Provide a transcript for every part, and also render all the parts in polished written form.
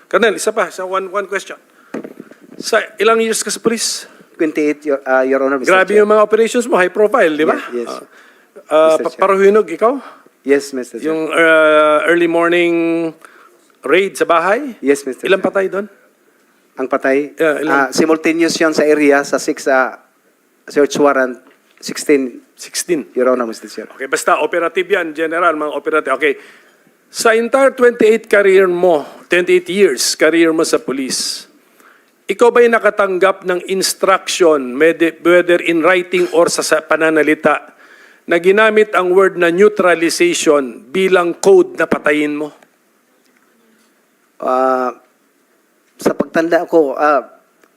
Colonel, isa pa, one question. Sa ilang years ka sa police? 28, Your Honor, Mr. Grabe Chair. yung mga operations mo, high profile, di ba? Yes. Mr. Chair. Paruhinog, ikaw? Yes, Mr. Chair. Yung early morning raid sa bahay? Yes, Mr. Ilang Chair. patay doon? Ang patay? Ilan? Simultaneous yun sa area, sa 6 search warrant, 16, 16. Your Honor, Mr. Chair. Okay, basta operative yan, general, mga operative. Okay. Sa entire 28 career mo, 28 years career mo sa police, ikaw ba'y nakatanggap ng instruction, whether in writing or sa pananalita, na ginamit ang word na neutralization bilang code na patayin mo? Sa pagtanda ko,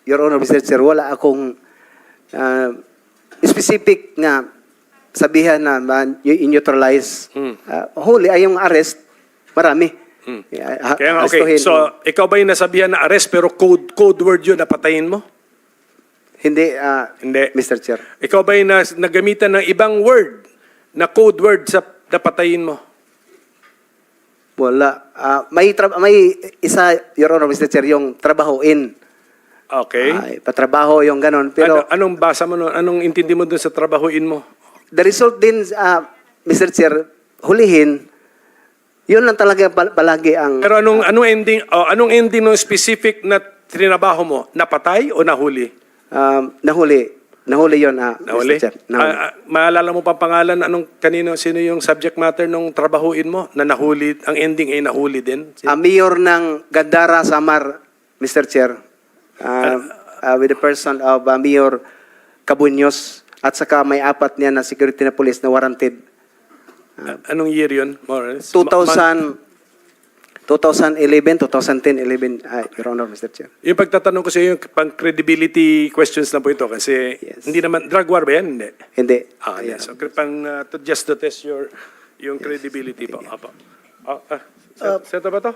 Your Honor, Mr. Chair, wala akong specific na sabihan na i-neutralize. Huli ay yung arrest, marami. Kaya nga, okay. So, ikaw ba'y nasabihan na arrest pero code word yun na patayin mo? Hindi, Hindi. Mr. Chair. Ikaw ba'y nagamitan ng ibang word na code word sa napatayin mo? Wala. May isa, Your Honor, Mr. Chair, yung trabahoin. Okay. Patrabaho yung ganon. Pero Anong basa mo nun? Anong intindi mo dun sa trabahuin mo? the result din, Mr. Chair, hulihin, yun lang talaga palagi ang... Pero anong ending ng specific na trinabaho mo? Napatay o nahuli? Nahuli. Nahuli yun, Nahuli? Mr. Chair. Nahuli. Maalala mo pa pangalan? Sino yung subject matter nung trabahuin mo na nahuli? Ang ending ay nahuli din? Mayor ng Gandara, Samar, Mr. Chair, with the person of Mayor Cabuños, at saka may 4 niya na security na police na warranted. Anong year yun? More or less? 2011, 2010, 11, Your Honor, Mr. Chair. Yung pagtatanong ko sa iyo, yung pang-credibility questions na po ito kasi Yes. hindi naman, drug war ba yan? Hindi. Hindi. Yes. So, just to test yung credibility po. Apo. Seto ba to?